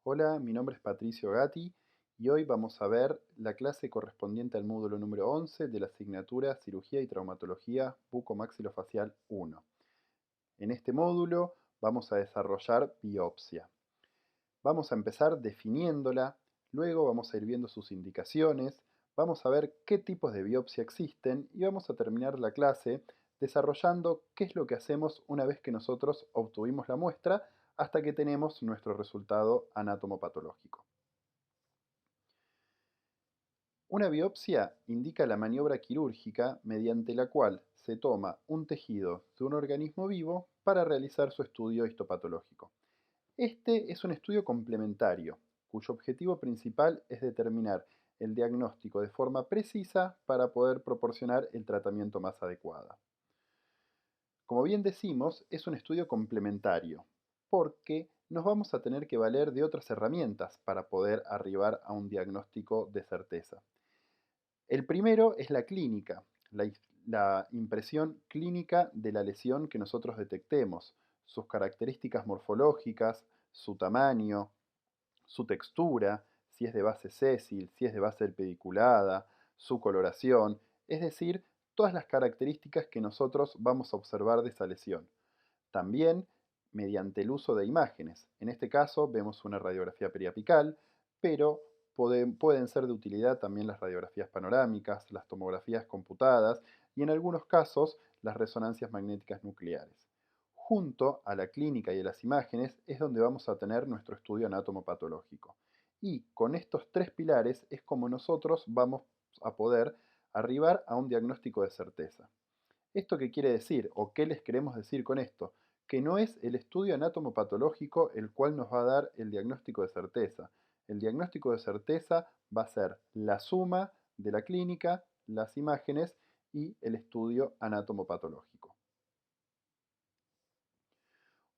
Hola, mi nombre es Patricio Gatti y hoy vamos a ver la clase correspondiente al módulo número 11 de la asignatura Cirugía y Traumatología Bucomaxilofacial 1. En este módulo vamos a desarrollar biopsia. Vamos a empezar definiéndola, luego vamos a ir viendo sus indicaciones, vamos a ver qué tipos de biopsia existen y vamos a terminar la clase desarrollando qué es lo que hacemos una vez que nosotros obtuvimos la muestra hasta que tenemos nuestro resultado anatomopatológico. Una biopsia indica la maniobra quirúrgica mediante la cual se toma un tejido de un organismo vivo para realizar su estudio histopatológico. Este es un estudio complementario, cuyo objetivo principal es determinar el diagnóstico de forma precisa para poder proporcionar el tratamiento más adecuado. Como bien decimos, es un estudio complementario, porque nos vamos a tener que valer de otras herramientas para poder arribar a un diagnóstico de certeza. El primero es la clínica, la impresión clínica de la lesión que nosotros detectemos, sus características morfológicas, su tamaño, su textura, si es de base sésil, si es de base pediculada, su coloración, es decir, todas las características que nosotros vamos a observar de esa lesión. También mediante el uso de imágenes. En este caso vemos una radiografía periapical, pero pueden ser de utilidad también las radiografías panorámicas, las tomografías computadas y en algunos casos las resonancias magnéticas nucleares. Junto a la clínica y a las imágenes es donde vamos a tener nuestro estudio anatomopatológico. Y con estos tres pilares es como nosotros vamos a poder arribar a un diagnóstico de certeza. ¿Esto qué quiere decir o qué les queremos decir con esto? Que no es el estudio anatomopatológico el cual nos va a dar el diagnóstico de certeza. El diagnóstico de certeza va a ser la suma de la clínica, las imágenes y el estudio anatomopatológico.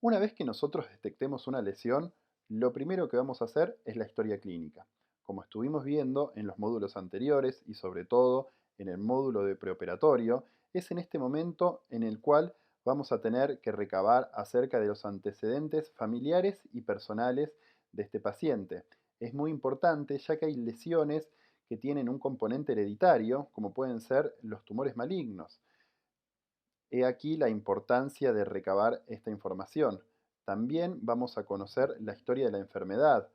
Una vez que nosotros detectemos una lesión, lo primero que vamos a hacer es la historia clínica. Como estuvimos viendo en los módulos anteriores y sobre todo en el módulo de preoperatorio, es en este momento en el cual vamos a tener que recabar acerca de los antecedentes familiares y personales de este paciente. Es muy importante ya que hay lesiones que tienen un componente hereditario, como pueden ser los tumores malignos. He aquí la importancia de recabar esta información. También vamos a conocer la historia de la enfermedad,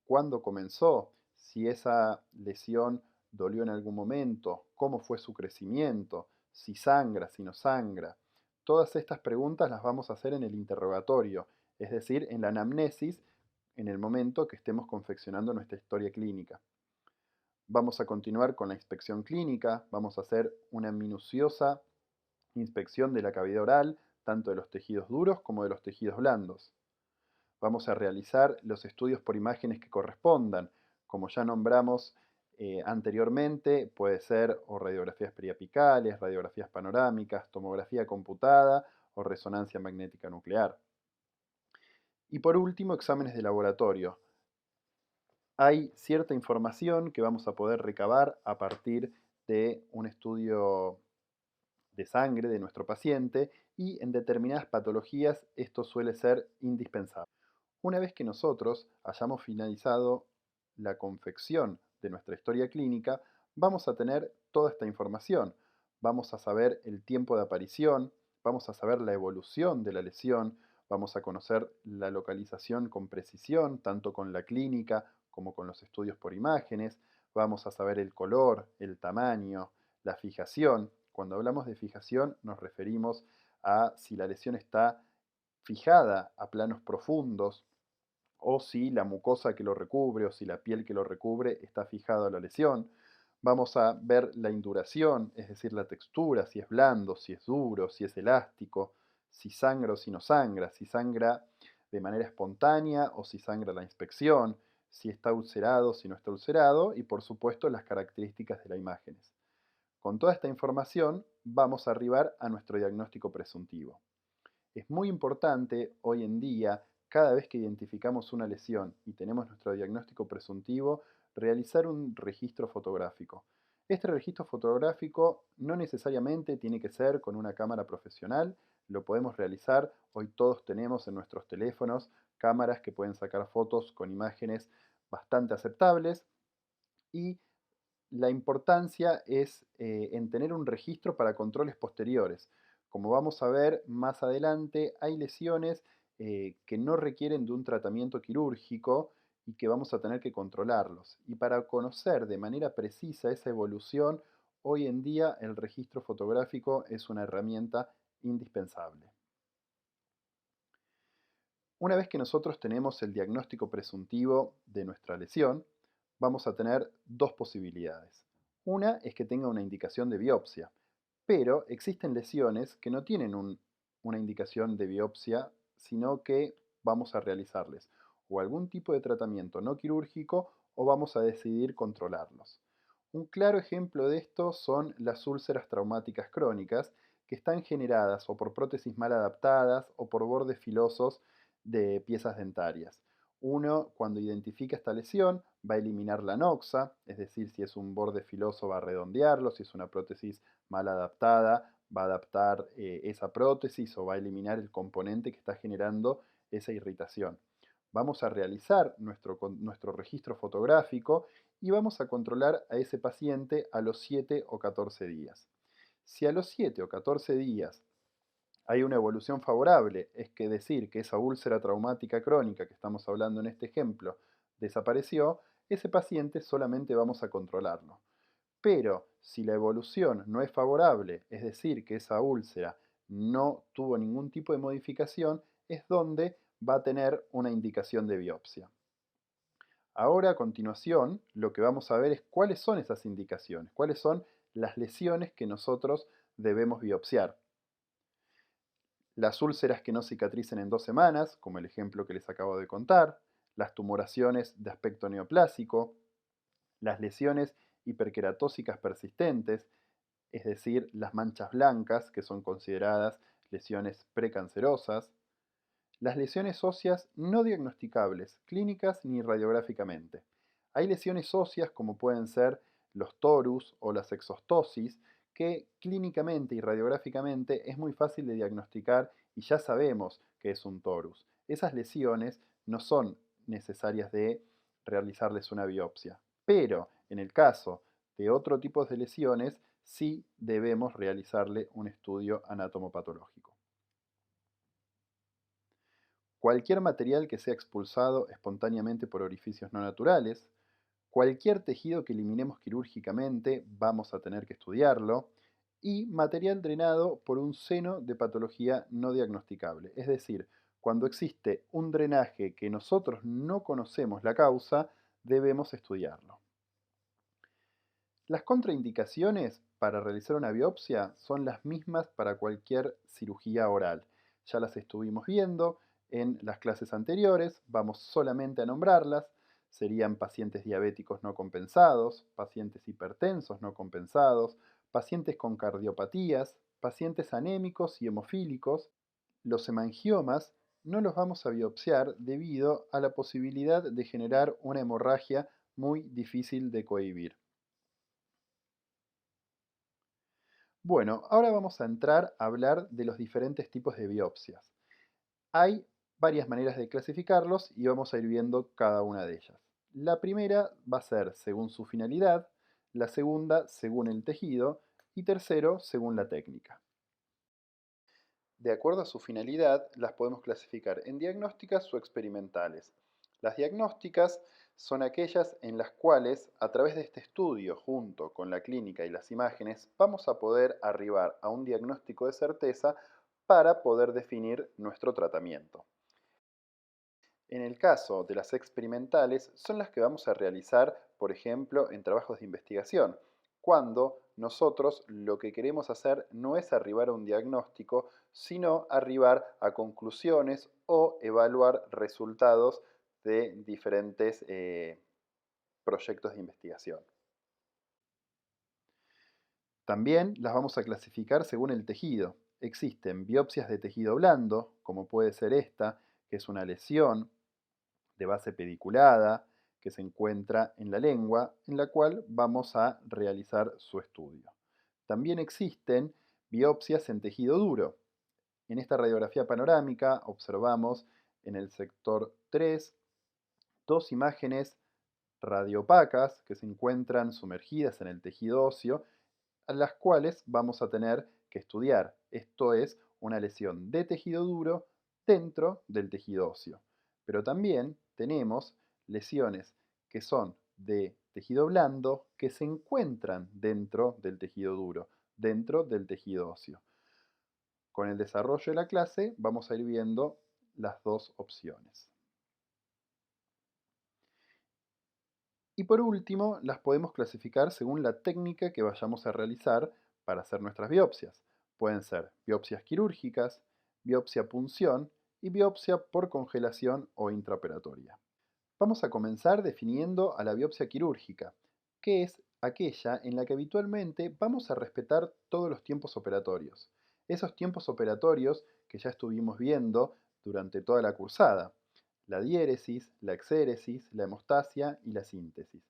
cuándo comenzó, si esa lesión dolió en algún momento, cómo fue su crecimiento, si sangra, si no sangra. Todas estas preguntas las vamos a hacer en el interrogatorio, es decir, en la anamnesis, en el momento que estemos confeccionando nuestra historia clínica. Vamos a continuar con la inspección clínica, vamos a hacer una minuciosa inspección de la cavidad oral, tanto de los tejidos duros como de los tejidos blandos. Vamos a realizar los estudios por imágenes que correspondan. Como ya nombramos anteriormente, puede ser o radiografías periapicales, radiografías panorámicas, tomografía computada o resonancia magnética nuclear. Y por último, exámenes de laboratorio. Hay cierta información que vamos a poder recabar a partir de un estudio de sangre de nuestro paciente y en determinadas patologías esto suele ser indispensable. Una vez que nosotros hayamos finalizado la confección de nuestra historia clínica, vamos a tener toda esta información. Vamos a saber el tiempo de aparición, vamos a saber la evolución de la lesión, vamos a conocer la localización con precisión, tanto con la clínica como con los estudios por imágenes, vamos a saber el color, el tamaño, la fijación. Cuando hablamos de fijación nos referimos a si la lesión está fijada a planos profundos o si la mucosa que lo recubre o si la piel que lo recubre está fijada a la lesión. Vamos a ver la induración, es decir, la textura, si es blando, si es duro, si es elástico, si sangra o si sangra de manera espontánea o si sangra la inspección, si está ulcerado, si no está ulcerado y por supuesto las características de las imágenes. Con toda esta información vamos a arribar a nuestro diagnóstico presuntivo. Es muy importante hoy en día, cada vez que identificamos una lesión y tenemos nuestro diagnóstico presuntivo, realizar un registro fotográfico. Este registro fotográfico no necesariamente tiene que ser con una cámara profesional, lo podemos realizar, hoy todos tenemos en nuestros teléfonos cámaras que pueden sacar fotos con imágenes bastante aceptables y la importancia es en tener un registro para controles posteriores. Como vamos a ver más adelante, hay lesiones que no requieren de un tratamiento quirúrgico y que vamos a tener que controlarlos. Y para conocer de manera precisa esa evolución, hoy en día el registro fotográfico es una herramienta indispensable. Una vez que nosotros tenemos el diagnóstico presuntivo de nuestra lesión, vamos a tener dos posibilidades. Una es que tenga una indicación de biopsia, pero existen lesiones que no tienen una indicación de biopsia, sino que vamos a realizarles o algún tipo de tratamiento no quirúrgico o vamos a decidir controlarlos. Un claro ejemplo de esto son las úlceras traumáticas crónicas, que están generadas o por prótesis mal adaptadas o por bordes filosos de piezas dentarias. Uno, cuando identifica esta lesión, va a eliminar la noxa, es decir, si es un borde filoso va a redondearlo, si es una prótesis mal adaptada, va a adaptar esa prótesis o va a eliminar el componente que está generando esa irritación. Vamos a realizar nuestro registro fotográfico y vamos a controlar a ese paciente a los 7 o 14 días. Si a los 7 o 14 días hay una evolución favorable, es que decir que esa úlcera traumática crónica que estamos hablando en este ejemplo desapareció, ese paciente solamente vamos a controlarlo. Pero si la evolución no es favorable, es decir, que esa úlcera no tuvo ningún tipo de modificación, es donde va a tener una indicación de biopsia. Ahora, a continuación, lo que vamos a ver es cuáles son esas indicaciones, cuáles son las lesiones que nosotros debemos biopsiar. Las úlceras que no cicatricen en 2 semanas, como el ejemplo que les acabo de contar, las tumoraciones de aspecto neoplásico, las lesiones hiperqueratósicas persistentes, es decir, las manchas blancas, que son consideradas lesiones precancerosas, las lesiones óseas no diagnosticables, clínicas ni radiográficamente. Hay lesiones óseas como pueden ser los torus o las exostosis, que clínicamente y radiográficamente es muy fácil de diagnosticar y ya sabemos que es un torus. Esas lesiones no son necesarias de realizarles una biopsia, pero en el caso de otro tipo de lesiones sí debemos realizarle un estudio anatomopatológico. Cualquier material que sea expulsado espontáneamente por orificios no naturales, cualquier tejido que eliminemos quirúrgicamente, vamos a tener que estudiarlo, y material drenado por un seno de patología no diagnosticable. Es decir, cuando existe un drenaje que nosotros no conocemos la causa, debemos estudiarlo. Las contraindicaciones para realizar una biopsia son las mismas para cualquier cirugía oral. Ya las estuvimos viendo en las clases anteriores, vamos solamente a nombrarlas. Serían pacientes diabéticos no compensados, pacientes hipertensos no compensados, pacientes con cardiopatías, pacientes anémicos y hemofílicos. Los hemangiomas no los vamos a biopsiar debido a la posibilidad de generar una hemorragia muy difícil de cohibir. Bueno, ahora vamos a entrar a hablar de los diferentes tipos de biopsias. Hay varias maneras de clasificarlos y vamos a ir viendo cada una de ellas. La primera va a ser según su finalidad, la segunda según el tejido y tercero según la técnica. De acuerdo a su finalidad, las podemos clasificar en diagnósticas o experimentales. Las diagnósticas son aquellas en las cuales, a través de este estudio, junto con la clínica y las imágenes, vamos a poder arribar a un diagnóstico de certeza para poder definir nuestro tratamiento. En el caso de las experimentales, son las que vamos a realizar, por ejemplo, en trabajos de investigación, cuando nosotros lo que queremos hacer no es arribar a un diagnóstico, sino arribar a conclusiones o evaluar resultados de diferentes proyectos de investigación. También las vamos a clasificar según el tejido. Existen biopsias de tejido blando, como puede ser esta, que es una lesión de base pediculada que se encuentra en la lengua, en la cual vamos a realizar su estudio. También existen biopsias en tejido duro. En esta radiografía panorámica observamos en el sector 3 dos imágenes radiopacas que se encuentran sumergidas en el tejido óseo, a las cuales vamos a tener que estudiar. Esto es una lesión de tejido duro dentro del tejido óseo. Pero también tenemos lesiones que son de tejido blando que se encuentran dentro del tejido duro, dentro del tejido óseo. Con el desarrollo de la clase vamos a ir viendo las dos opciones. Y por último, las podemos clasificar según la técnica que vayamos a realizar para hacer nuestras biopsias. Pueden ser biopsias quirúrgicas, biopsia punción y biopsia por congelación o intraoperatoria. Vamos a comenzar definiendo a la biopsia quirúrgica, que es aquella en la que habitualmente vamos a respetar todos los tiempos operatorios. Esos tiempos operatorios que ya estuvimos viendo durante toda la cursada: la diéresis, la exéresis, la hemostasia y la síntesis.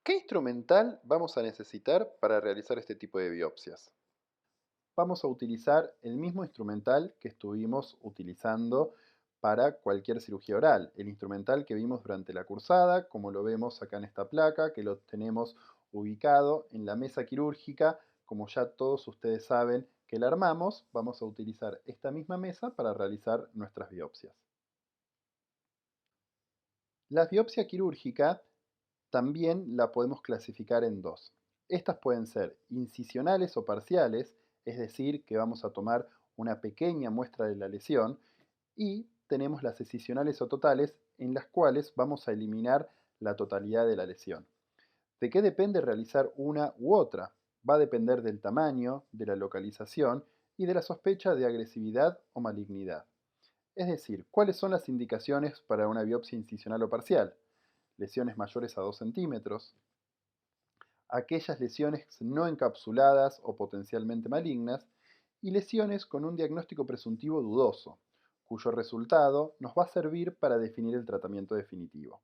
¿Qué instrumental vamos a necesitar para realizar este tipo de biopsias? Vamos a utilizar el mismo instrumental que estuvimos utilizando para cualquier cirugía oral, el instrumental que vimos durante la cursada, como lo vemos acá en esta placa, que lo tenemos ubicado en la mesa quirúrgica. Como ya todos ustedes saben que la armamos, vamos a utilizar esta misma mesa para realizar nuestras biopsias. La biopsia quirúrgica también la podemos clasificar en dos. Estas pueden ser incisionales o parciales, es decir, que vamos a tomar una pequeña muestra de la lesión, y tenemos las excisionales o totales, en las cuales vamos a eliminar la totalidad de la lesión. ¿De qué depende realizar una u otra? Va a depender del tamaño, de la localización y de la sospecha de agresividad o malignidad. Es decir, ¿cuáles son las indicaciones para una biopsia incisional o parcial? Lesiones mayores a 2 centímetros, aquellas lesiones no encapsuladas o potencialmente malignas, y lesiones con un diagnóstico presuntivo dudoso, cuyo resultado nos va a servir para definir el tratamiento definitivo.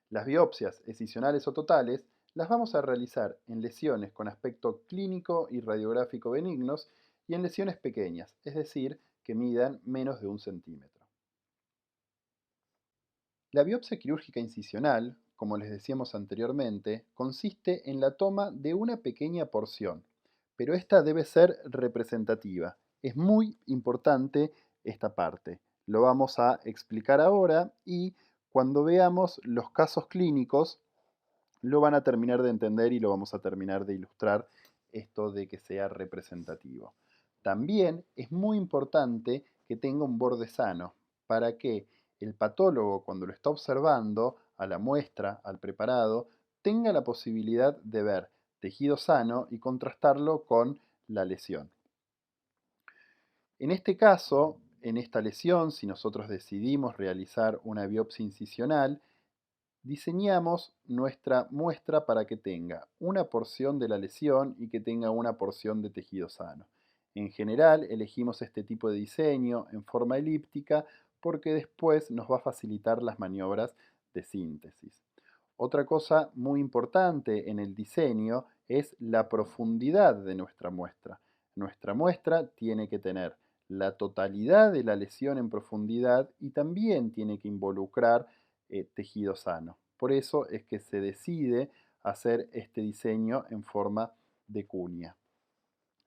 Las biopsias excisionales o totales las vamos a realizar en lesiones con aspecto clínico y radiográfico benignos y en lesiones pequeñas, es decir, que midan menos de 1 centímetro. La biopsia quirúrgica incisional, como les decíamos anteriormente, consiste en la toma de una pequeña porción, pero esta debe ser representativa. Es muy importante esta parte. Lo vamos a explicar ahora y cuando veamos los casos clínicos lo van a terminar de entender y lo vamos a terminar de ilustrar, esto de que sea representativo. También es muy importante que tenga un borde sano para que el patólogo, cuando lo está observando a la muestra, al preparado, tenga la posibilidad de ver tejido sano y contrastarlo con la lesión. En este caso, en esta lesión, si nosotros decidimos realizar una biopsia incisional, diseñamos nuestra muestra para que tenga una porción de la lesión y que tenga una porción de tejido sano. En general, elegimos este tipo de diseño en forma elíptica porque después nos va a facilitar las maniobras de síntesis. Otra cosa muy importante en el diseño es la profundidad de nuestra muestra. Nuestra muestra tiene que tener la totalidad de la lesión en profundidad y también tiene que involucrar tejido sano. Por eso es que se decide hacer este diseño en forma de cuña.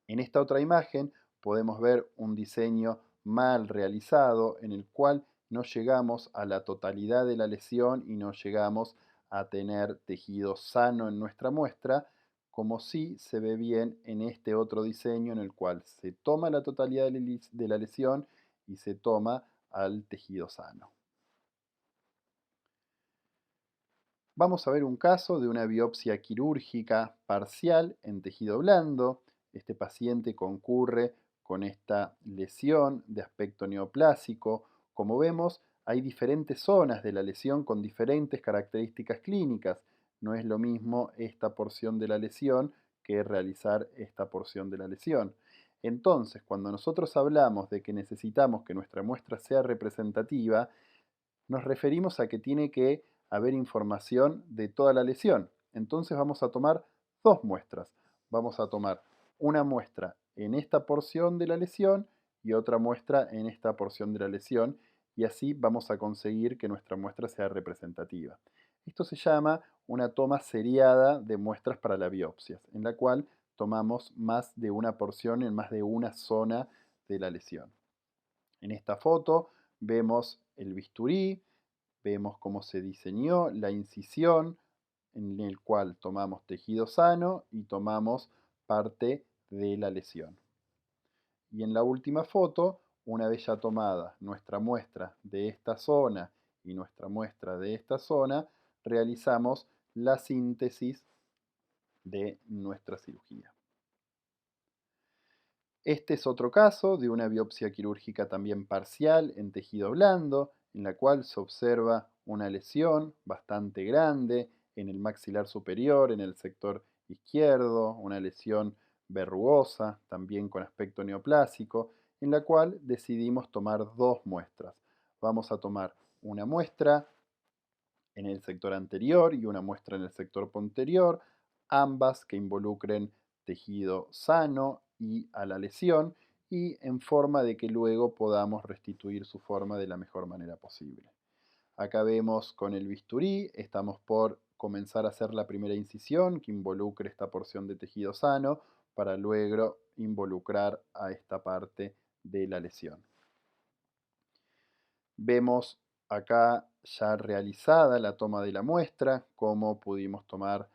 En esta otra imagen podemos ver un diseño mal realizado en el cual no llegamos a la totalidad de la lesión y no llegamos a tener tejido sano en nuestra muestra, como sí se ve bien en este otro diseño en el cual se toma la totalidad de la lesión y se toma al tejido sano. Vamos a ver un caso de una biopsia quirúrgica parcial en tejido blando. Este paciente concurre con esta lesión de aspecto neoplásico. Como vemos, hay diferentes zonas de la lesión con diferentes características clínicas. No es lo mismo esta porción de la lesión que realizar esta porción de la lesión. Entonces, cuando nosotros hablamos de que necesitamos que nuestra muestra sea representativa, nos referimos a que tiene que haber información de toda la lesión. Entonces vamos a tomar dos muestras. Vamos a tomar una muestra en esta porción de la lesión y otra muestra en esta porción de la lesión, y así vamos a conseguir que nuestra muestra sea representativa. Esto se llama una toma seriada de muestras para la biopsia, en la cual tomamos más de una porción en más de una zona de la lesión. En esta foto vemos el bisturí, vemos cómo se diseñó la incisión, en el cual tomamos tejido sano y tomamos parte de la lesión. Y en la última foto, una vez ya tomada nuestra muestra de esta zona y nuestra muestra de esta zona, realizamos la síntesis de nuestra cirugía. Este es otro caso de una biopsia quirúrgica también parcial en tejido blando, en la cual se observa una lesión bastante grande en el maxilar superior, en el sector izquierdo, una lesión verrugosa, también con aspecto neoplásico, en la cual decidimos tomar dos muestras. Vamos a tomar una muestra en el sector anterior y una muestra en el sector posterior, ambas que involucren tejido sano y a la lesión, y en forma de que luego podamos restituir su forma de la mejor manera posible. Acá vemos con el bisturí, estamos por comenzar a hacer la primera incisión que involucre esta porción de tejido sano para luego involucrar a esta parte de la lesión. Vemos acá ya realizada la toma de la muestra, cómo pudimos tomar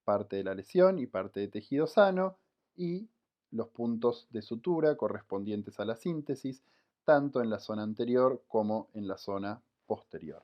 parte de la lesión y parte de tejido sano y los puntos de sutura correspondientes a la síntesis, tanto en la zona anterior como en la zona posterior.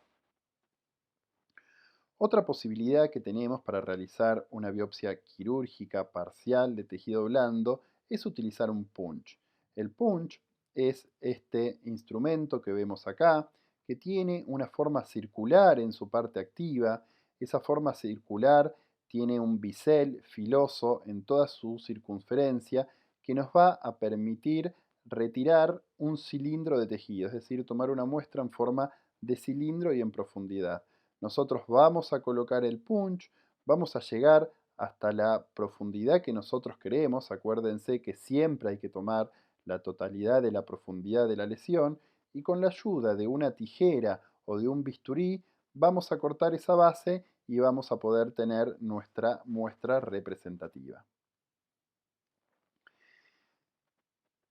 Otra posibilidad que tenemos para realizar una biopsia quirúrgica parcial de tejido blando es utilizar un punch. El punch es este instrumento que vemos acá, que tiene una forma circular en su parte activa. Esa forma circular tiene un bisel filoso en toda su circunferencia que nos va a permitir retirar un cilindro de tejido, es decir, tomar una muestra en forma de cilindro y en profundidad. Nosotros vamos a colocar el punch, vamos a llegar hasta la profundidad que nosotros queremos. Acuérdense que siempre hay que tomar la totalidad de la profundidad de la lesión y con la ayuda de una tijera o de un bisturí vamos a cortar esa base y vamos a poder tener nuestra muestra representativa.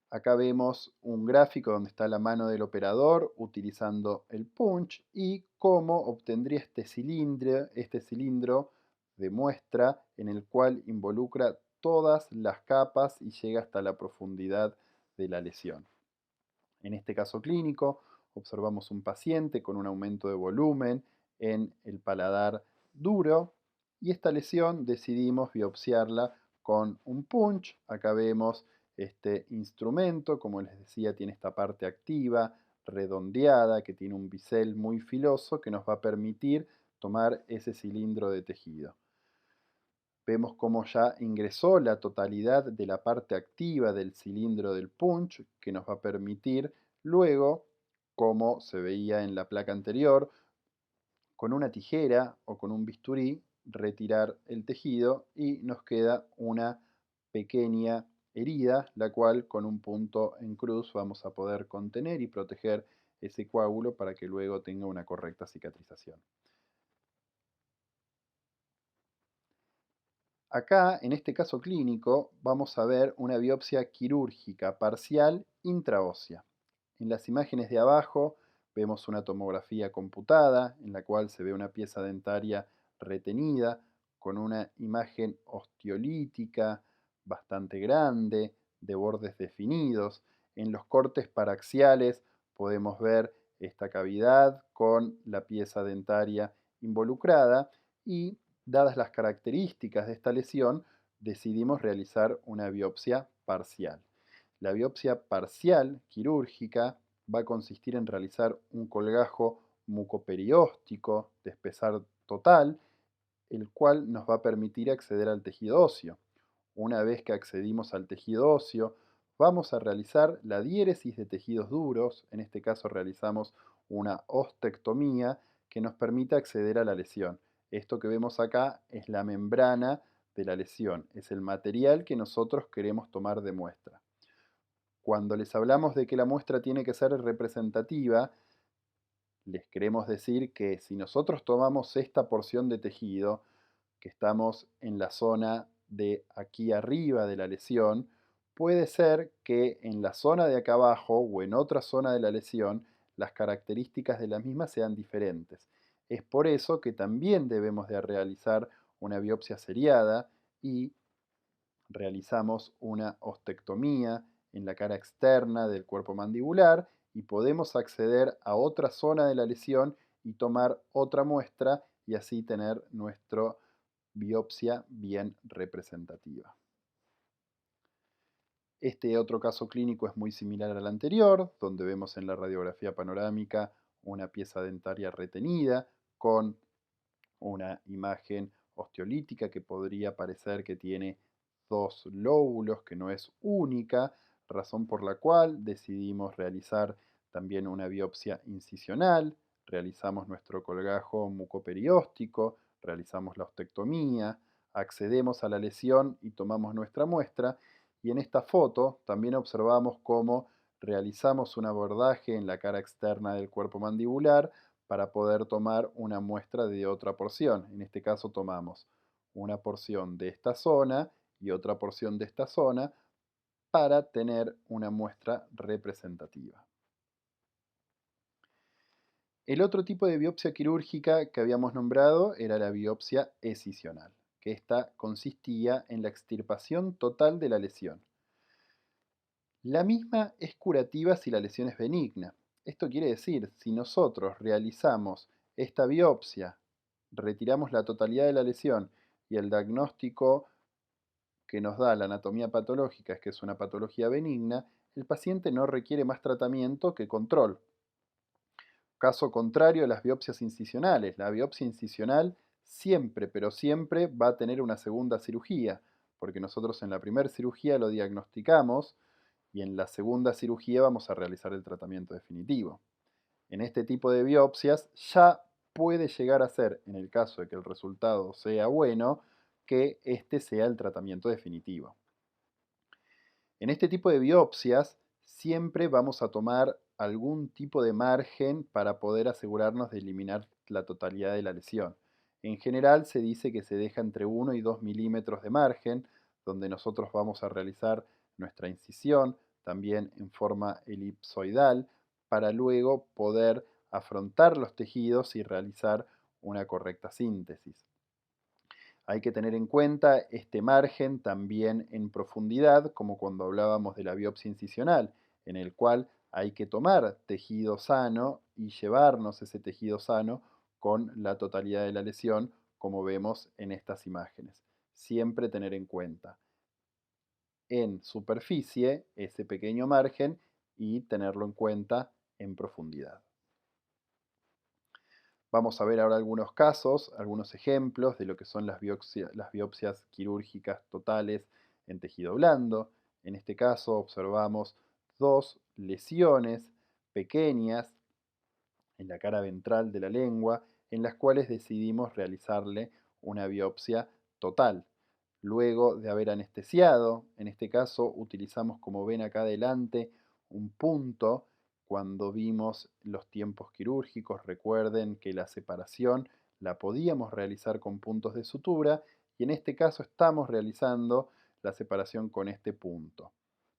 Acá vemos un gráfico donde está la mano del operador utilizando el punch y cómo obtendría este cilindro de muestra en el cual involucra todas las capas y llega hasta la profundidad de la lesión. En este caso clínico observamos un paciente con un aumento de volumen en el paladar duro y esta lesión decidimos biopsiarla con un punch. Acá vemos este instrumento, como les decía, tiene esta parte activa, redondeada, que tiene un bisel muy filoso que nos va a permitir tomar ese cilindro de tejido. Vemos cómo ya ingresó la totalidad de la parte activa del cilindro del punch, que nos va a permitir luego, como se veía en la placa anterior, con una tijera o con un bisturí, retirar el tejido y nos queda una pequeña herida, la cual con un punto en cruz vamos a poder contener y proteger ese coágulo para que luego tenga una correcta cicatrización. Acá, en este caso clínico, vamos a ver una biopsia quirúrgica parcial intraósea. En las imágenes de abajo vemos una tomografía computada en la cual se ve una pieza dentaria retenida con una imagen osteolítica bastante grande, de bordes definidos. En los cortes paraxiales podemos ver esta cavidad con la pieza dentaria involucrada y dadas las características de esta lesión, decidimos realizar una biopsia parcial. La biopsia parcial quirúrgica va a consistir en realizar un colgajo mucoperióstico de espesor total, el cual nos va a permitir acceder al tejido óseo. Una vez que accedimos al tejido óseo, vamos a realizar la diéresis de tejidos duros. En este caso realizamos una ostectomía que nos permite acceder a la lesión. Esto que vemos acá es la membrana de la lesión, es el material que nosotros queremos tomar de muestra. Cuando les hablamos de que la muestra tiene que ser representativa, les queremos decir que si nosotros tomamos esta porción de tejido, que estamos en la zona de aquí arriba de la lesión, puede ser que en la zona de acá abajo o en otra zona de la lesión las características de la misma sean diferentes. Es por eso que también debemos de realizar una biopsia seriada y realizamos una ostectomía en la cara externa del cuerpo mandibular y podemos acceder a otra zona de la lesión y tomar otra muestra y así tener nuestra biopsia bien representativa. Este otro caso clínico es muy similar al anterior, donde vemos en la radiografía panorámica una pieza dentaria retenida con una imagen osteolítica que podría parecer que tiene dos lóbulos, que no es única, razón por la cual decidimos realizar también una biopsia incisional, realizamos nuestro colgajo mucoperióstico, realizamos la ostectomía, accedemos a la lesión y tomamos nuestra muestra, y en esta foto también observamos cómo realizamos un abordaje en la cara externa del cuerpo mandibular para poder tomar una muestra de otra porción. En este caso tomamos una porción de esta zona y otra porción de esta zona para tener una muestra representativa. El otro tipo de biopsia quirúrgica que habíamos nombrado era la biopsia escisional, que esta consistía en la extirpación total de la lesión. La misma es curativa si la lesión es benigna. Esto quiere decir, si nosotros realizamos esta biopsia, retiramos la totalidad de la lesión y el diagnóstico que nos da la anatomía patológica es que es una patología benigna, el paciente no requiere más tratamiento que control. Caso contrario a las biopsias incisionales. La biopsia incisional siempre, pero siempre va a tener una segunda cirugía, porque nosotros en la primera cirugía lo diagnosticamos y en la segunda cirugía vamos a realizar el tratamiento definitivo. En este tipo de biopsias ya puede llegar a ser, en el caso de que el resultado sea bueno, que este sea el tratamiento definitivo. En este tipo de biopsias siempre vamos a tomar algún tipo de margen para poder asegurarnos de eliminar la totalidad de la lesión. En general se dice que se deja entre 1 y 2 milímetros de margen, donde nosotros vamos a realizar nuestra incisión, también en forma elipsoidal, para luego poder afrontar los tejidos y realizar una correcta síntesis. Hay que tener en cuenta este margen también en profundidad, como cuando hablábamos de la biopsia incisional, en el cual hay que tomar tejido sano y llevarnos ese tejido sano con la totalidad de la lesión, como vemos en estas imágenes. Siempre tener en cuenta en superficie ese pequeño margen y tenerlo en cuenta en profundidad. Vamos a ver ahora algunos casos, algunos ejemplos de lo que son las biopsias quirúrgicas totales en tejido blando. En este caso observamos dos lesiones pequeñas en la cara ventral de la lengua, en las cuales decidimos realizarle una biopsia total. Luego de haber anestesiado, en este caso utilizamos, como ven acá adelante, un punto. Cuando vimos los tiempos quirúrgicos, recuerden que la separación la podíamos realizar con puntos de sutura y en este caso estamos realizando la separación con este punto.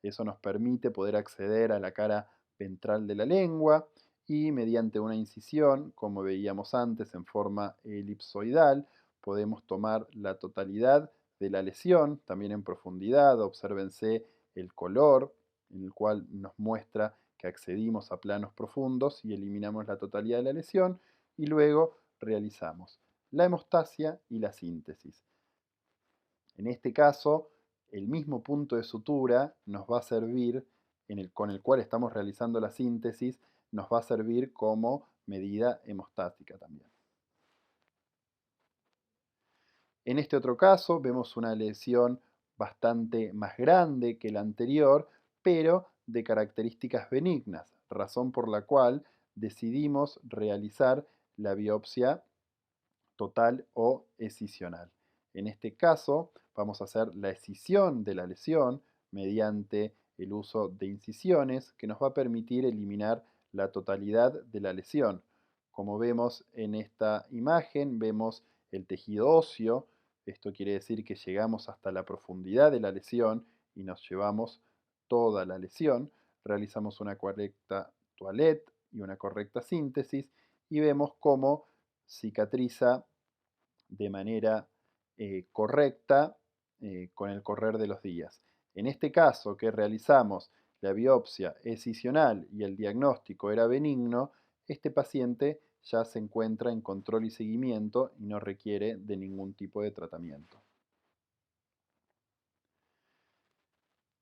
Eso nos permite poder acceder a la cara ventral de la lengua y mediante una incisión, como veíamos antes en forma elipsoidal, podemos tomar la totalidad de la lesión, también en profundidad. Obsérvense el color, en el cual nos muestra que accedimos a planos profundos y eliminamos la totalidad de la lesión, y luego realizamos la hemostasia y la síntesis. En este caso, el mismo punto de sutura nos va a servir, con el cual estamos realizando la síntesis, nos va a servir como medida hemostática también. En este otro caso vemos una lesión bastante más grande que la anterior, pero de características benignas, razón por la cual decidimos realizar la biopsia total o escisional. En este caso vamos a hacer la escisión de la lesión mediante el uso de incisiones que nos va a permitir eliminar la totalidad de la lesión. Como vemos en esta imagen, vemos el tejido óseo. Esto quiere decir que llegamos hasta la profundidad de la lesión y nos llevamos toda la lesión. Realizamos una correcta toilette y una correcta síntesis y vemos cómo cicatriza de manera correcta con el correr de los días. En este caso que realizamos la biopsia escisional y el diagnóstico era benigno, este paciente ya se encuentra en control y seguimiento y no requiere de ningún tipo de tratamiento.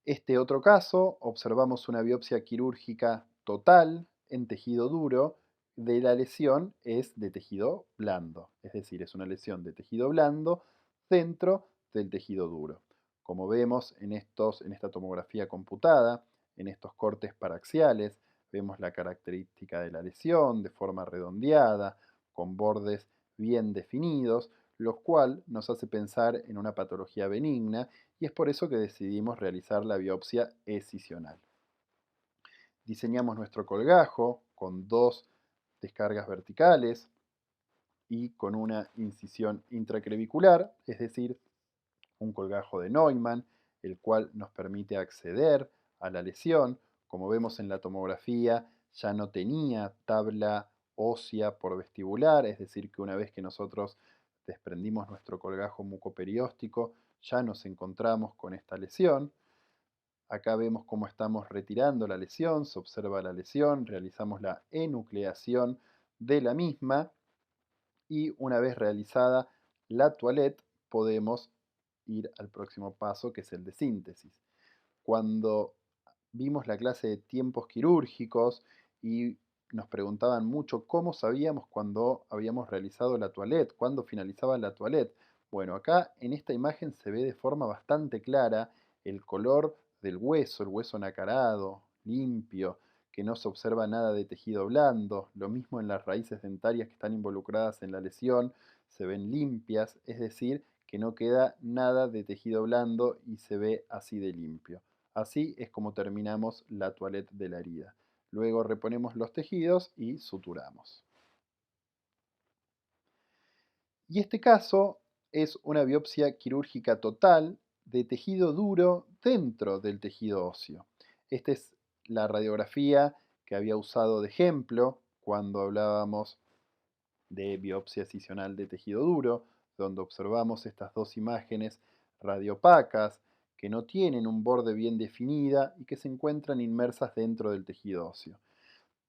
Este otro caso, observamos una biopsia quirúrgica total en tejido duro de la lesión es de tejido blando, es decir, es una lesión de tejido blando dentro del tejido duro. Como vemos en esta tomografía computada, en estos cortes paraxiales, vemos la característica de la lesión de forma redondeada, con bordes bien definidos, lo cual nos hace pensar en una patología benigna y es por eso que decidimos realizar la biopsia escisional. Diseñamos nuestro colgajo con dos descargas verticales y con una incisión intracrevicular, es decir, un colgajo de Neumann, el cual nos permite acceder a la lesión. Como vemos en la tomografía, ya no tenía tabla ósea por vestibular, es decir, que una vez que nosotros desprendimos nuestro colgajo mucoperióstico, ya nos encontramos con esta lesión. Acá vemos cómo estamos retirando la lesión, se observa la lesión, realizamos la enucleación de la misma y una vez realizada la toilette podemos ir al próximo paso, que es el de síntesis. Cuando vimos la clase de tiempos quirúrgicos y nos preguntaban mucho cómo sabíamos cuando habíamos realizado la toilette, cuándo finalizaba la toilette. Bueno, acá en esta imagen se ve de forma bastante clara el color del hueso, el hueso nacarado, limpio, que no se observa nada de tejido blando. Lo mismo en las raíces dentarias que están involucradas en la lesión, se ven limpias, es decir, que no queda nada de tejido blando y se ve así de limpio. Así es como terminamos la toilette de la herida. Luego reponemos los tejidos y suturamos. Y este caso es una biopsia quirúrgica total de tejido duro dentro del tejido óseo. Esta es la radiografía que había usado de ejemplo cuando hablábamos de biopsia escisional de tejido duro, donde observamos estas dos imágenes radiopacas que no tienen un borde bien definida y que se encuentran inmersas dentro del tejido óseo.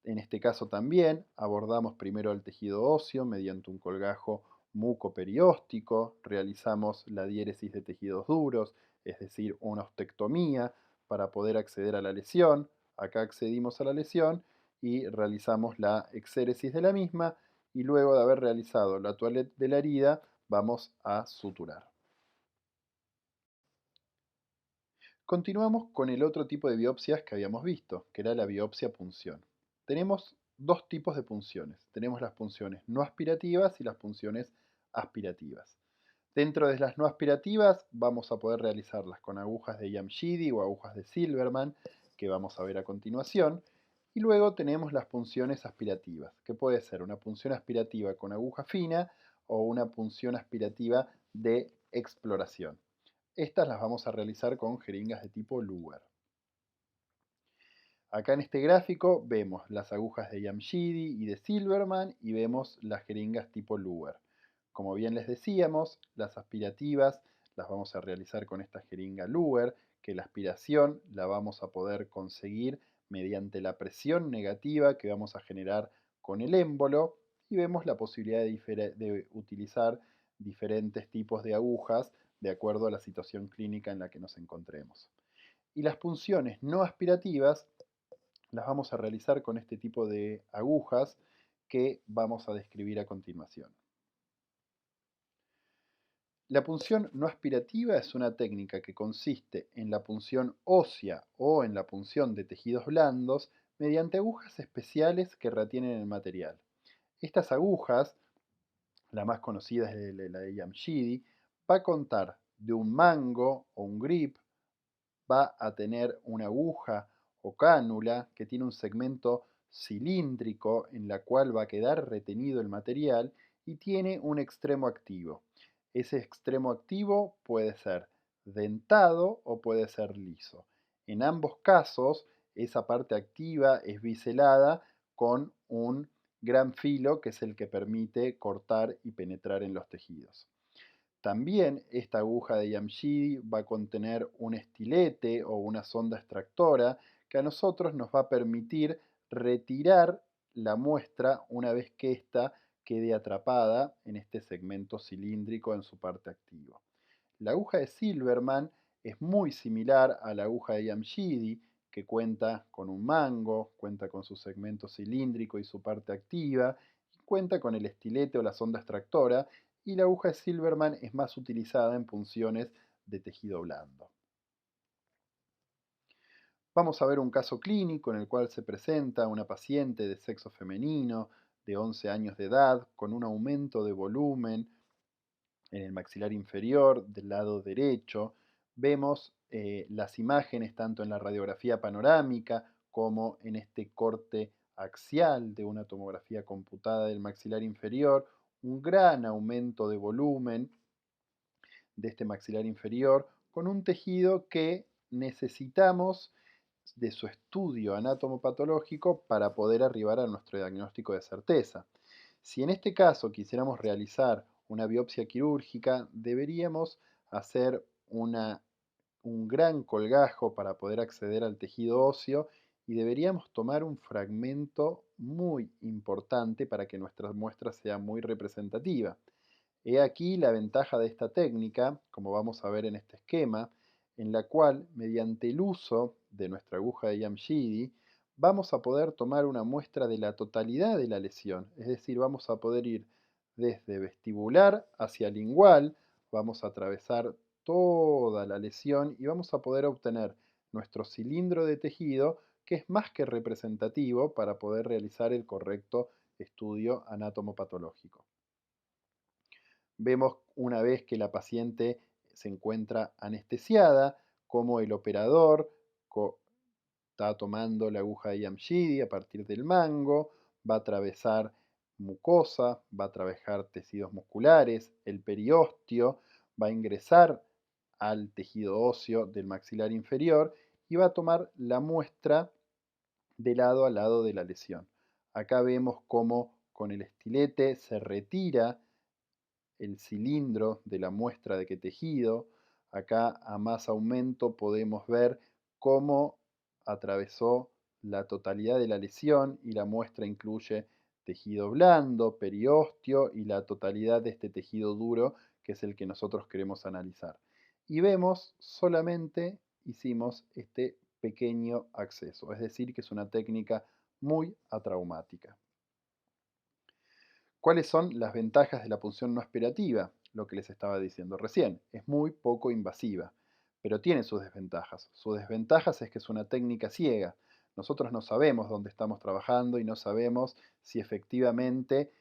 En este caso también abordamos primero el tejido óseo mediante un colgajo mucoperióstico, realizamos la diéresis de tejidos duros, es decir, una ostectomía para poder acceder a la lesión. Acá accedimos a la lesión y realizamos la exéresis de la misma y luego de haber realizado la toilette de la herida vamos a suturar. Continuamos con el otro tipo de biopsias que habíamos visto, que era la biopsia punción. Tenemos dos tipos de punciones. Tenemos las punciones no aspirativas y las punciones aspirativas. Dentro de las no aspirativas vamos a poder realizarlas con agujas de Jamshidi o agujas de Silverman, que vamos a ver a continuación. Y luego tenemos las punciones aspirativas, que puede ser una punción aspirativa con aguja fina o una punción aspirativa de exploración. Estas las vamos a realizar con jeringas de tipo Luger. Acá en este gráfico vemos las agujas de Jamshidi y de Silverman y vemos las jeringas tipo Luger. Como bien les decíamos, las aspirativas las vamos a realizar con esta jeringa Luger, que la aspiración la vamos a poder conseguir mediante la presión negativa que vamos a generar con el émbolo y vemos la posibilidad de utilizar diferentes tipos de agujas de acuerdo a la situación clínica en la que nos encontremos. Y las punciones no aspirativas las vamos a realizar con este tipo de agujas que vamos a describir a continuación. La punción no aspirativa es una técnica que consiste en la punción ósea o en la punción de tejidos blandos mediante agujas especiales que retienen el material. Estas agujas, la más conocida es la de Jamshidi, va a contar de un mango o un grip va a tener una aguja o cánula que tiene un segmento cilíndrico en la cual va a quedar retenido el material y tiene un extremo activo. Ese extremo activo puede ser dentado o puede ser liso. En ambos casos, esa parte activa es biselada con un gran filo que es el que permite cortar y penetrar en los tejidos. También esta aguja de Yamshidi va a contener un estilete o una sonda extractora que a nosotros nos va a permitir retirar la muestra una vez que ésta quede atrapada en este segmento cilíndrico en su parte activa. La aguja de Silverman es muy similar a la aguja de Yamshidi, que cuenta con un mango, cuenta con su segmento cilíndrico y su parte activa, y cuenta con el estilete o la sonda extractora, y la aguja de Silverman es más utilizada en punciones de tejido blando. Vamos a ver un caso clínico en el cual se presenta una paciente de sexo femenino de 11 años de edad con un aumento de volumen en el maxilar inferior del lado derecho. Vemos las imágenes tanto en la radiografía panorámica como en este corte axial de una tomografía computada del maxilar inferior, un gran aumento de volumen de este maxilar inferior con un tejido que necesitamos de su estudio anatomopatológico para poder arribar a nuestro diagnóstico de certeza. Si en este caso quisiéramos realizar una biopsia quirúrgica, deberíamos hacer un gran colgajo para poder acceder al tejido óseo y deberíamos tomar un fragmento muy importante para que nuestra muestra sea muy representativa. He aquí la ventaja de esta técnica, como vamos a ver en este esquema, en la cual, mediante el uso de nuestra aguja de Yamshidi, vamos a poder tomar una muestra de la totalidad de la lesión, es decir, vamos a poder ir desde vestibular hacia lingual, vamos a atravesar toda la lesión y vamos a poder obtener nuestro cilindro de tejido que es más que representativo para poder realizar el correcto estudio anátomo-patológico. Vemos una vez que la paciente se encuentra anestesiada, como el operador está tomando la aguja de Yamshidi a partir del mango, va a atravesar mucosa, va a atravesar tejidos musculares, el periósteo, va a ingresar al tejido óseo del maxilar inferior y va a tomar la muestra de lado a lado de la lesión. Acá vemos cómo con el estilete se retira el cilindro de la muestra de qué tejido. Acá a más aumento podemos ver cómo atravesó la totalidad de la lesión y la muestra incluye tejido blando, periósteo y la totalidad de este tejido duro que es el que nosotros queremos analizar. Y vemos solamente hicimos este pequeño acceso, es decir que es una técnica muy atraumática. ¿Cuáles son las ventajas de la punción no aspirativa? Lo que les estaba diciendo recién, es muy poco invasiva, pero tiene sus desventajas. Sus desventajas es que es una técnica ciega. Nosotros no sabemos dónde estamos trabajando y no sabemos si efectivamente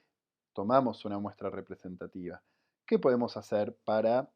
tomamos una muestra representativa. ¿Qué podemos hacer para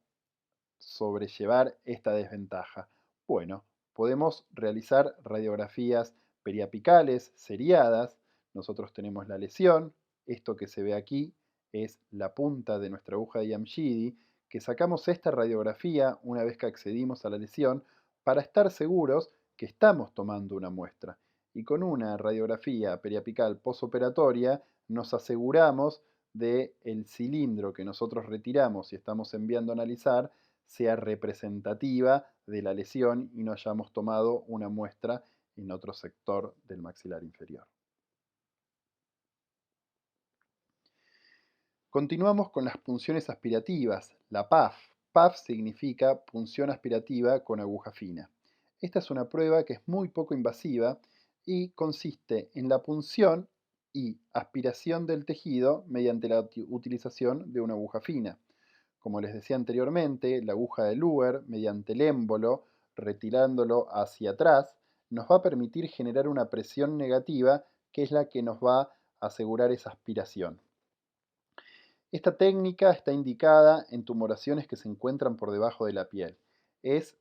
sobrellevar esta desventaja? Bueno, podemos realizar radiografías periapicales seriadas. Nosotros tenemos la lesión. Esto que se ve aquí es la punta de nuestra aguja de Yamshidi, que sacamos esta radiografía una vez que accedimos a la lesión para estar seguros que estamos tomando una muestra. Y con una radiografía periapical posoperatoria nos aseguramos de el cilindro que nosotros retiramos y estamos enviando a analizar sea representativa de la lesión y no hayamos tomado una muestra en otro sector del maxilar inferior. Continuamos con las punciones aspirativas, la PAF. PAF significa punción aspirativa con aguja fina. Esta es una prueba que es muy poco invasiva y consiste en la punción y aspiración del tejido mediante la utilización de una aguja fina. Como les decía anteriormente, la aguja de Luer, mediante el émbolo, retirándolo hacia atrás, nos va a permitir generar una presión negativa que es la que nos va a asegurar esa aspiración. Esta técnica está indicada en tumoraciones que se encuentran por debajo de la piel. es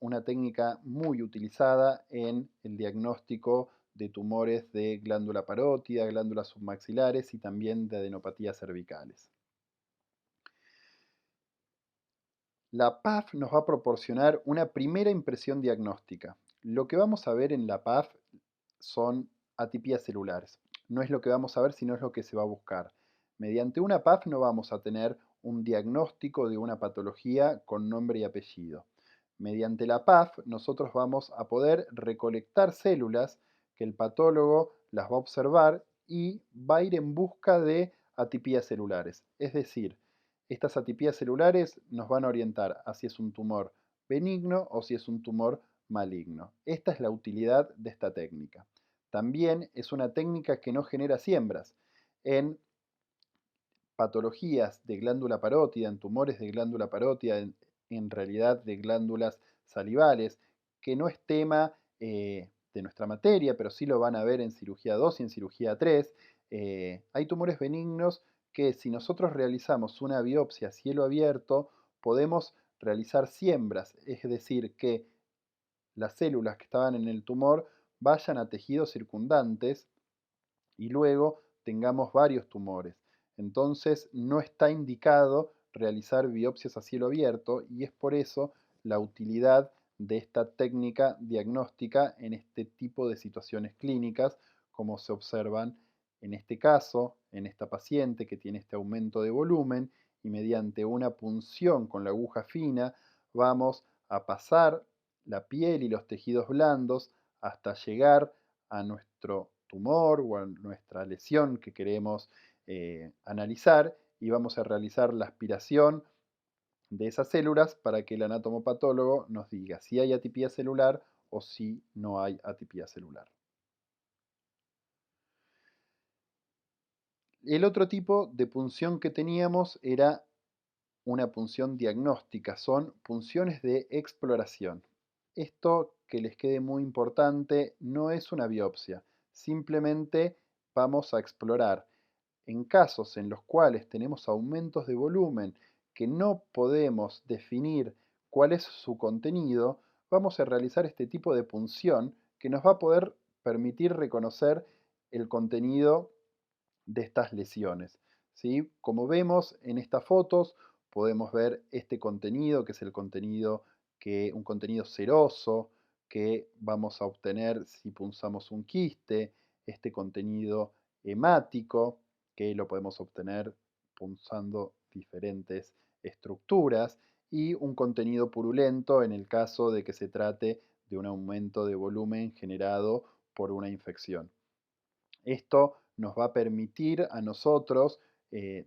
una técnica muy utilizada en el diagnóstico de tumores de glándula parótida, glándulas submaxilares y también de adenopatías cervicales. La PAF nos va a proporcionar una primera impresión diagnóstica. Lo que vamos a ver en la PAF son atipías celulares. No es lo que vamos a ver, sino es lo que se va a buscar. Mediante una PAF no vamos a tener un diagnóstico de una patología con nombre y apellido. Mediante la PAF nosotros vamos a poder recolectar células que el patólogo las va a observar y va a ir en busca de atipías celulares. Es decir, estas atipías celulares nos van a orientar a si es un tumor benigno o si es un tumor maligno. Esta es la utilidad de esta técnica. También es una técnica que no genera siembras. En patologías de glándula parótida, en tumores de glándula parótida, en realidad de glándulas salivales, que no es tema de nuestra materia, pero sí lo van a ver en cirugía 2 y en cirugía 3, hay tumores benignos que si nosotros realizamos una biopsia a cielo abierto, podemos realizar siembras, es decir, que las células que estaban en el tumor vayan a tejidos circundantes y luego tengamos varios tumores. Entonces no está indicado realizar biopsias a cielo abierto y es por eso la utilidad de esta técnica diagnóstica en este tipo de situaciones clínicas, como se observan en este caso, en esta paciente que tiene este aumento de volumen y mediante una punción con la aguja fina vamos a pasar la piel y los tejidos blandos hasta llegar a nuestro tumor o a nuestra lesión que queremos analizar y vamos a realizar la aspiración de esas células para que el anatomopatólogo nos diga si hay atipía celular o si no hay atipía celular. El otro tipo de punción que teníamos era una punción diagnóstica, son punciones de exploración. Esto, que les quede muy importante, no es una biopsia, simplemente vamos a explorar. En casos en los cuales tenemos aumentos de volumen que no podemos definir cuál es su contenido, vamos a realizar este tipo de punción que nos va a poder permitir reconocer el contenido de estas lesiones, ¿sí? Como vemos en estas fotos, podemos ver este contenido, que es el contenido un contenido seroso que vamos a obtener si punzamos un quiste, este contenido hemático, que lo podemos obtener punzando diferentes estructuras, y un contenido purulento en el caso de que se trate de un aumento de volumen generado por una infección. Esto nos va a permitir a nosotros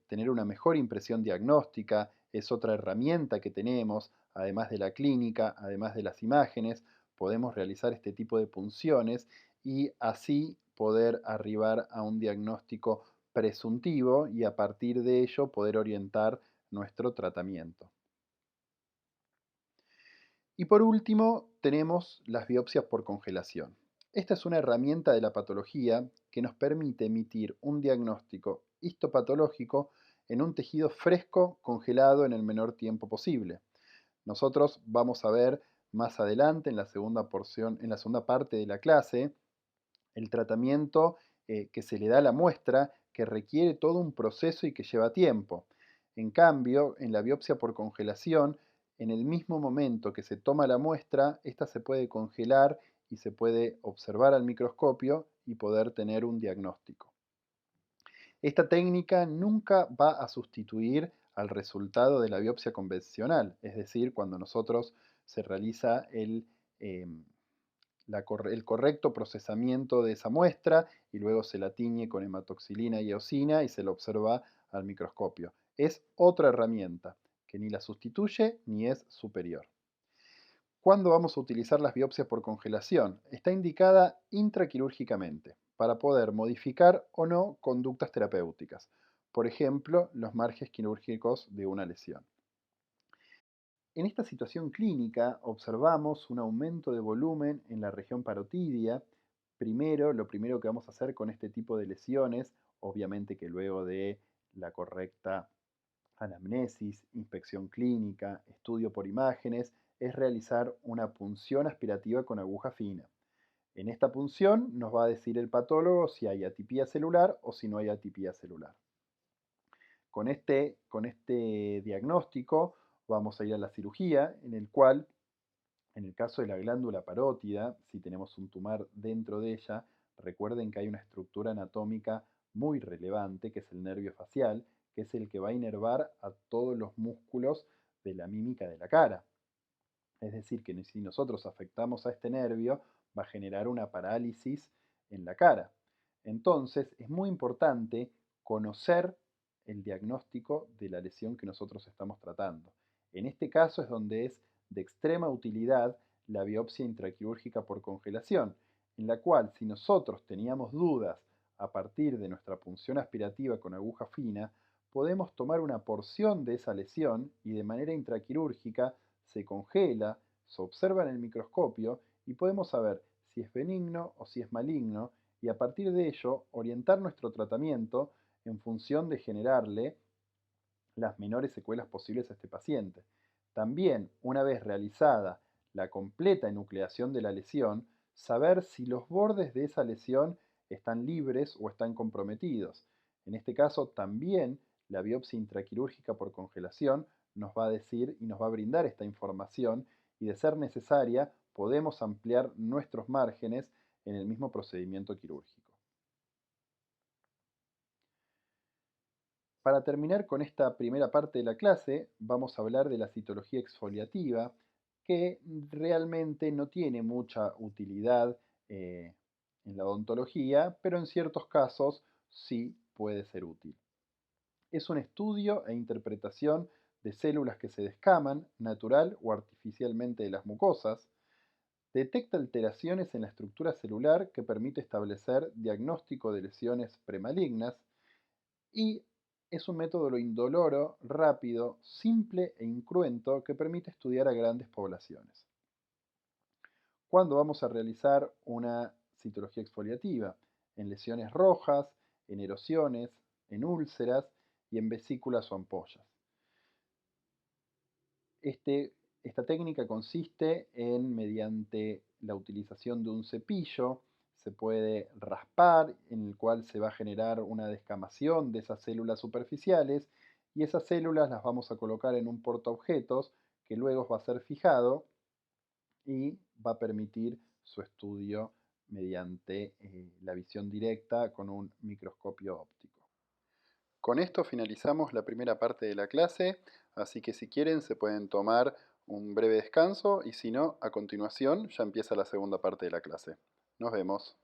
tener una mejor impresión diagnóstica, es otra herramienta que tenemos, además de la clínica, además de las imágenes, podemos realizar este tipo de punciones y así poder arribar a un diagnóstico presuntivo y a partir de ello poder orientar nuestro tratamiento. Y por último, tenemos las biopsias por congelación. Esta es una herramienta de la patología que nos permite emitir un diagnóstico histopatológico en un tejido fresco congelado en el menor tiempo posible. Nosotros vamos a ver más adelante en la segunda porción, en la segunda parte de la clase, el tratamiento que se le da a la muestra, que requiere todo un proceso y que lleva tiempo. En cambio, en la biopsia por congelación, en el mismo momento que se toma la muestra, esta se puede congelar y se puede observar al microscopio y poder tener un diagnóstico. Esta técnica nunca va a sustituir al resultado de la biopsia convencional, es decir, cuando nosotros se realiza em, el correcto procesamiento de esa muestra y luego se la tiñe con hematoxilina y eosina y se la observa al microscopio. Es otra herramienta que ni la sustituye ni es superior. ¿Cuándo vamos a utilizar las biopsias por congelación? Está indicada intraquirúrgicamente para poder modificar o no conductas terapéuticas, por ejemplo, los marges quirúrgicos de una lesión. En esta situación clínica observamos un aumento de volumen en la región parotidia. Lo primero que vamos a hacer con este tipo de lesiones, obviamente que luego de la correcta anamnesis, inspección clínica, estudio por imágenes, es realizar una punción aspirativa con aguja fina. En esta punción nos va a decir el patólogo si hay atipía celular o si no hay atipía celular. Con este diagnóstico vamos a ir a la cirugía, en el cual, en el caso de la glándula parótida, si tenemos un tumor dentro de ella, recuerden que hay una estructura anatómica muy relevante, que es el nervio facial, que es el que va a inervar a todos los músculos de la mímica de la cara. Es decir, que si nosotros afectamos a este nervio, va a generar una parálisis en la cara. Entonces, es muy importante conocer el diagnóstico de la lesión que nosotros estamos tratando. En este caso es donde es de extrema utilidad la biopsia intraquirúrgica por congelación, en la cual si nosotros teníamos dudas a partir de nuestra punción aspirativa con aguja fina, podemos tomar una porción de esa lesión y de manera intraquirúrgica se congela, se observa en el microscopio y podemos saber si es benigno o si es maligno y a partir de ello orientar nuestro tratamiento en función de generarle las menores secuelas posibles a este paciente. También, una vez realizada la completa enucleación de la lesión, saber si los bordes de esa lesión están libres o están comprometidos. En este caso, también la biopsia intraquirúrgica por congelación nos va a decir y nos va a brindar esta información y de ser necesaria podemos ampliar nuestros márgenes en el mismo procedimiento quirúrgico. Para terminar con esta primera parte de la clase, vamos a hablar de la citología exfoliativa, que realmente no tiene mucha utilidad en la odontología, pero en ciertos casos sí puede ser útil. Es un estudio e interpretación de células que se descaman, natural o artificialmente de las mucosas. Detecta alteraciones en la estructura celular que permite establecer diagnóstico de lesiones premalignas y es un método indoloro, rápido, simple e incruento que permite estudiar a grandes poblaciones. ¿Cuándo vamos a realizar una citología exfoliativa? En lesiones rojas, en erosiones, en úlceras y en vesículas o ampollas. Esta técnica consiste en, mediante la utilización de un cepillo, se puede raspar, en el cual se va a generar una descamación de esas células superficiales y esas células las vamos a colocar en un portaobjetos que luego va a ser fijado y va a permitir su estudio mediante la visión directa con un microscopio óptico. Con esto finalizamos la primera parte de la clase, así que si quieren se pueden tomar un breve descanso y si no, a continuación ya empieza la segunda parte de la clase. Nos vemos.